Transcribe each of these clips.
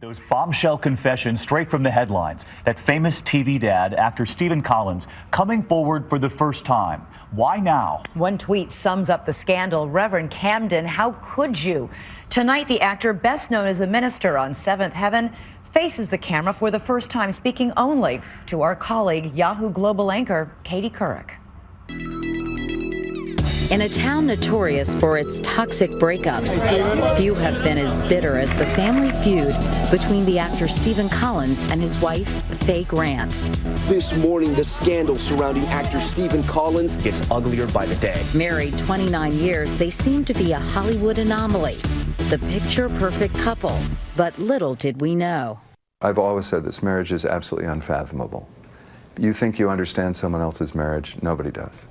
Those bombshell confessions straight from the headlines. That famous TV dad, actor Stephen Collins, coming forward for the first time. Why now? One tweet sums up the scandal. Reverend Camden, how could you? Tonight, the actor, best known as the minister on Seventh Heaven, faces the camera for the first time, speaking only to our colleague, Yahoo Global anchor Katie Couric. In a town notorious for its toxic breakups, few have been as bitter as the family feud between the actor Stephen Collins and his wife, Faye Grant. This morning, the scandal surrounding actor Stephen Collins gets uglier by the day. Married 29 years, they seem to be a Hollywood anomaly, the picture-perfect couple. But little did we know. I've always said this marriage is absolutely unfathomable. You think you understand someone else's marriage? Nobody does.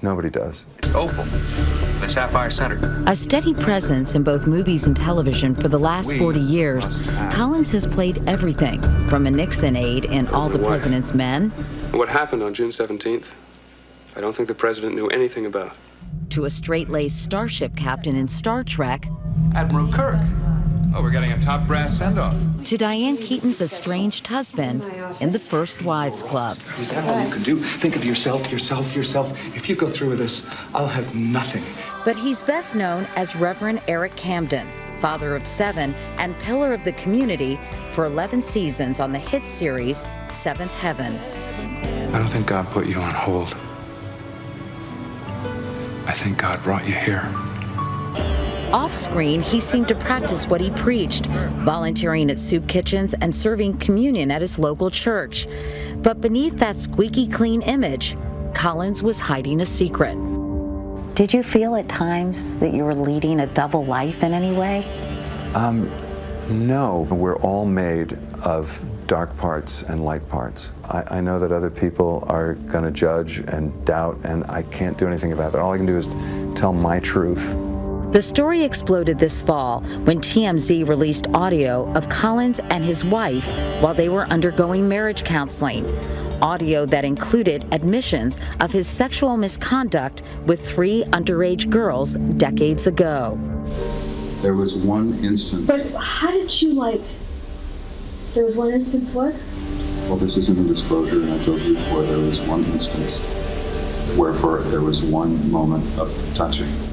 Nobody does. Opal, the Sapphire Center. A steady presence in both movies and television for the last 40 years, Collins has played everything from a Nixon aide in All the President's Men. What happened on June 17th, I don't think the president knew anything about. To a straight-laced starship captain in Star Trek. Admiral Kirk. Oh, we're getting a top brass send-off. To Diane Keaton's estranged husband in The First Wives Club. Is that all you can do? Think of yourself. If you go through with this, I'll have nothing. But he's best known as Reverend Eric Camden, father of 7 and pillar of the community for 11 seasons on the hit series Seventh Heaven. I don't think God put you on hold. I think God brought you here. Off-screen, he seemed to practice what he preached, volunteering at soup kitchens and serving communion at his local church. But beneath that squeaky clean image, Collins was hiding a secret. Did you feel at times that you were leading a double life in any way? No. We're all made of dark parts and light parts. I know that other people are going to judge and doubt, and I can't do anything about that. All I can do is tell my truth. The story exploded this fall when TMZ released audio of Collins and his wife while they were undergoing marriage counseling. Audio that included admissions of his sexual misconduct with 3 underage girls decades ago. There was one instance. But how did you, there was one instance what? Well, this isn't a disclosure, and I told you before, there was one instance where there was one moment of touching.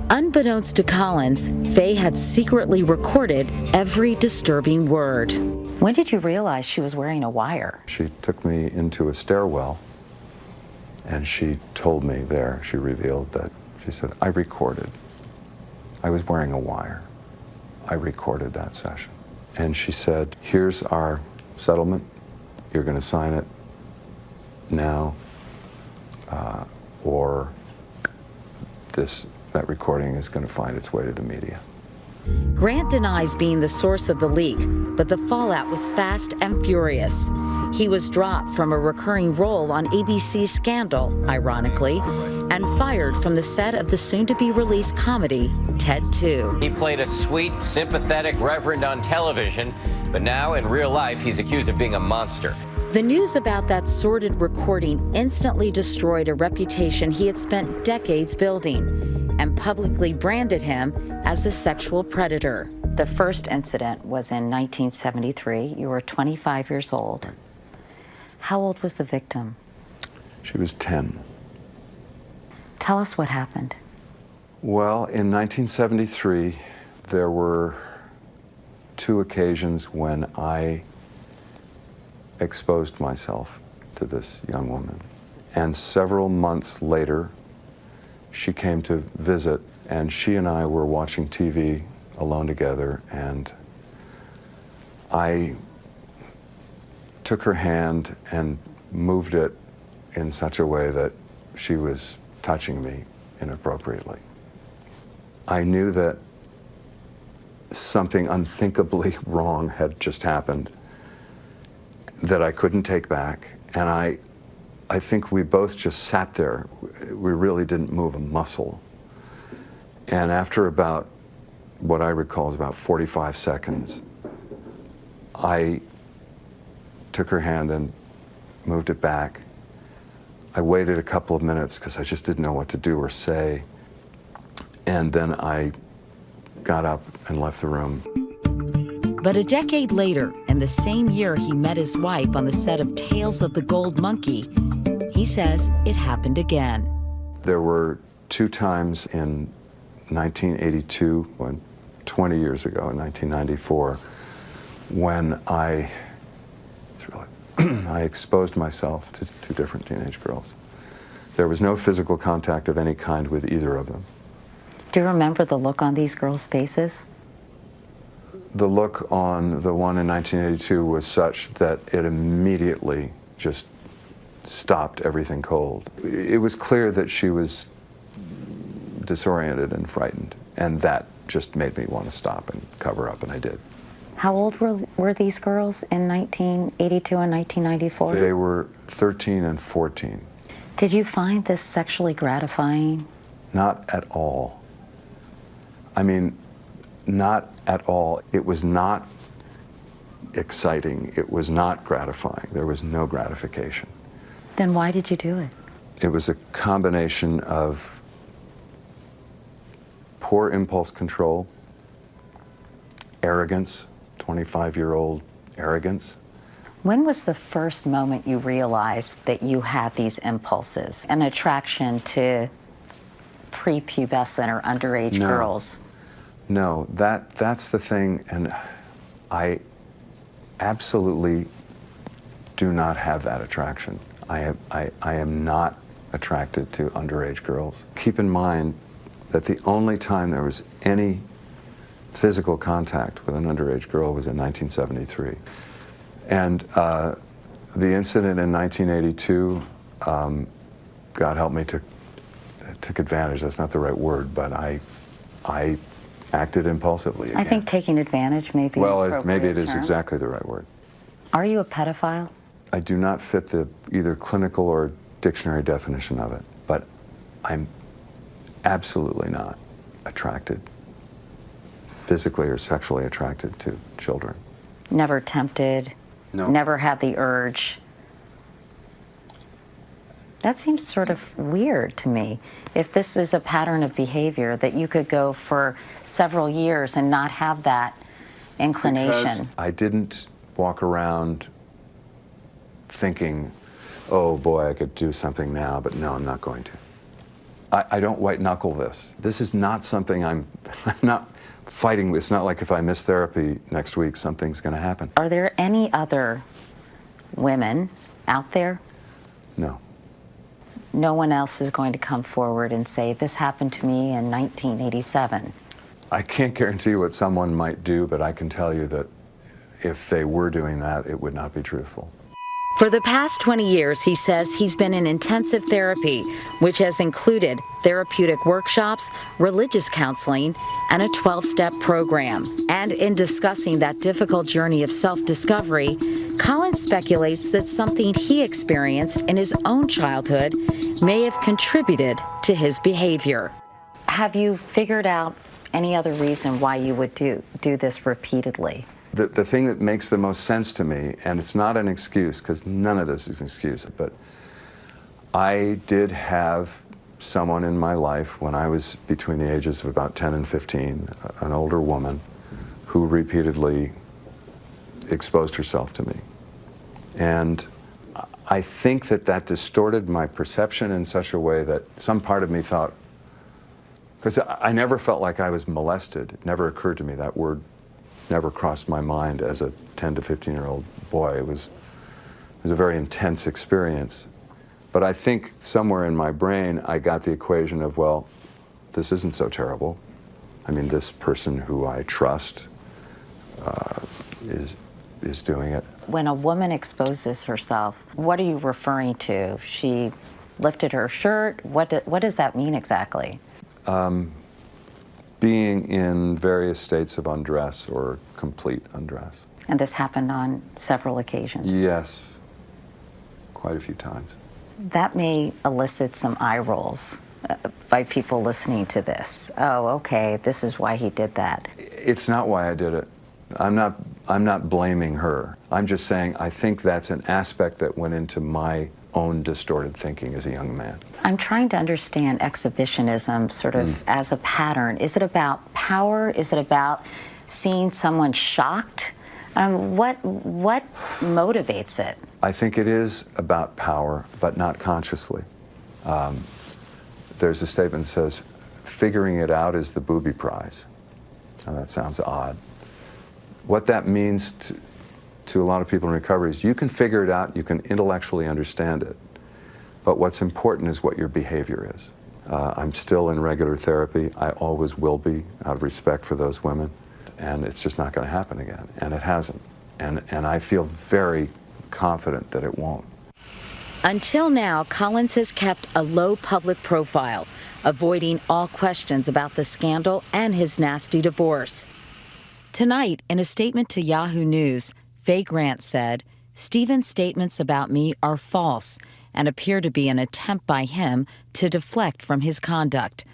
Unbeknownst to Collins, Faye had secretly recorded every disturbing word. When did you realize she was wearing a wire? She took me into a stairwell, and she told me there, she revealed that, she said, I recorded. I was wearing a wire. I recorded that session. And she said, here's our settlement. You're going to sign it now, or that recording is going to find its way to the media. Grant denies being the source of the leak, but the fallout was fast and furious. He was dropped from a recurring role on ABC's Scandal, ironically, and fired from the set of the soon-to-be-released comedy, Ted 2. He played a sweet, sympathetic reverend on television, but now in real life he's accused of being a monster. The news about that sordid recording instantly destroyed a reputation he had spent decades building and publicly branded him as a sexual predator. The first incident was in 1973. You were 25 years old. How old was the victim? She was 10. Tell us what happened. Well, in 1973, there were 2 occasions when I exposed myself to this young woman. And several months later, she came to visit, and she and I were watching TV alone together, and I took her hand and moved it in such a way that she was touching me inappropriately. I knew that something unthinkably wrong had just happened that I couldn't take back, and I think we both just sat there. We really didn't move a muscle. And after about, what I recall is about 45 seconds, I took her hand and moved it back. I waited a couple of minutes because I just didn't know what to do or say. And then I got up and left the room. But a decade later, in the same year he met his wife on the set of Tales of the Gold Monkey, he says it happened again. There were 2 times in 1982, 20 years ago, in 1994, when I exposed myself to 2 different teenage girls. There was no physical contact of any kind with either of them. Do you remember the look on these girls' faces? The look on the one in 1982 was such that it immediately just stopped everything cold. It was clear that she was disoriented and frightened, and that just made me want to stop and cover up, and I did. How old were these girls in 1982 and 1994? They were 13 and 14. Did you find this sexually gratifying? Not at all. I mean, not at all. It was not exciting. It was not gratifying. There was no gratification. Then why did you do it? It was a combination of poor impulse control, arrogance, 25-year-old arrogance. When was the first moment you realized that you had these impulses, an attraction to prepubescent or underage girls? No, that's the thing, and I absolutely do not have that attraction. I am not attracted to underage girls. Keep in mind that the only time there was any physical contact with an underage girl was in 1973. And the incident in 1982, God help me, took advantage. That's not the right word, but I acted impulsively again. I think taking advantage may be an appropriate maybe it is term. exactly the right word. Are you a pedophile? I do not fit the either clinical or dictionary definition of it, but I'm absolutely not attracted, physically or sexually attracted to children. Never tempted? No. Never had the urge? That seems sort of weird to me. If this is a pattern of behavior, that you could go for several years and not have that inclination. Because I didn't walk around thinking, oh boy, I could do something now, but no, I'm not going to. I don't white knuckle this. This is not something I'm not fighting with. It's not like if I miss therapy next week, something's going to happen. Are there any other women out there? No. No one else is going to come forward and say, this happened to me in 1987. I can't guarantee what someone might do, but I can tell you that if they were doing that, it would not be truthful. For the past 20 years, he says he's been in intensive therapy, which has included therapeutic workshops, religious counseling, and a 12-step program. And in discussing that difficult journey of self-discovery, Collins speculates that something he experienced in his own childhood may have contributed to his behavior. Have you figured out any other reason why you would do this repeatedly? The thing that makes the most sense to me, and it's not an excuse, because none of this is an excuse, but I did have someone in my life when I was between the ages of about 10 and 15, an older woman who repeatedly exposed herself to me. And I think that distorted my perception in such a way that some part of me thought, because I never felt like I was molested. It never occurred to me. That word never crossed my mind as a 10 to 15-year-old boy. It was a very intense experience. But I think somewhere in my brain, I got the equation of, well, this isn't so terrible. I mean, this person who I trust is doing it. When a woman exposes herself, what are you referring to? She lifted her shirt? What does that mean exactly? Being in various states of undress or complete undress. And this happened on several occasions? Yes, quite a few times. That may elicit some eye rolls by people listening to this. Oh, okay, this is why he did that. It's not why I did it. I'm not blaming her. I'm just saying I think that's an aspect that went into my own distorted thinking as a young man. I'm trying to understand exhibitionism sort of as a pattern. Is it about power? Is it about seeing someone shocked What motivates it? I think it is about power, but not consciously. There's a statement that says, figuring it out is the booby prize. Now, that sounds odd. What that means to a lot of people in recovery is you can figure it out, you can intellectually understand it, but what's important is what your behavior is. I'm still in regular therapy. I always will be, out of respect for those women, and it's just not going to happen again, and it hasn't. And I feel very confident that it won't. Until now, Collins has kept a low public profile, avoiding all questions about the scandal and his nasty divorce. Tonight, in a statement to Yahoo News, Faye Grant said, "Stephen's statements about me are false and appear to be an attempt by him to deflect from his conduct.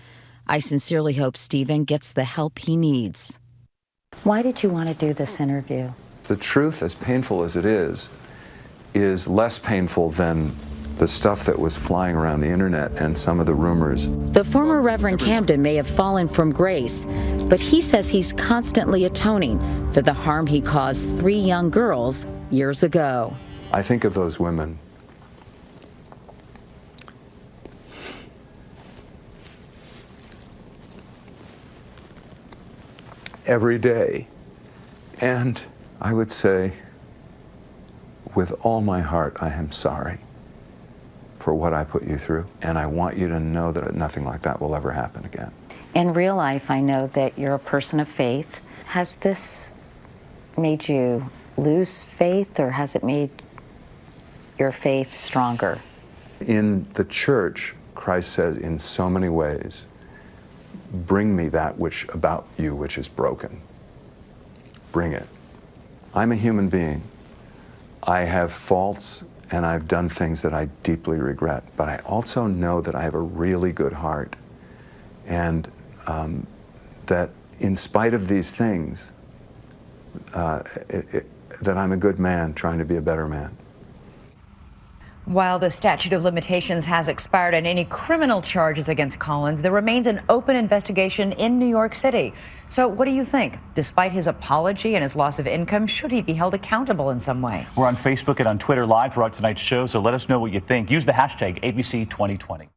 I sincerely hope Stephen gets the help he needs." Why did you want to do this interview? The truth, as painful as it is less painful than the stuff that was flying around the internet and some of the rumors. The former Reverend Camden may have fallen from grace, but he says he's constantly atoning for the harm he caused 3 young girls years ago. I think of those women every day, and I would say, with all my heart, I am sorry for what I put you through, and I want you to know that nothing like that will ever happen again. In real life, I know that you're a person of faith. Has this made you lose faith, or has it made your faith stronger? In the church, Christ says in so many ways, bring me that which about you which is broken. Bring it. I'm a human being. I have faults and I've done things that I deeply regret, but I also know that I have a really good heart, and that in spite of these things, that I'm a good man trying to be a better man. While the statute of limitations has expired on any criminal charges against Collins, there remains an open investigation in New York City. So what do you think? Despite his apology and his loss of income, should he be held accountable in some way? We're on Facebook and on Twitter live throughout tonight's show, so let us know what you think. Use the hashtag ABC2020.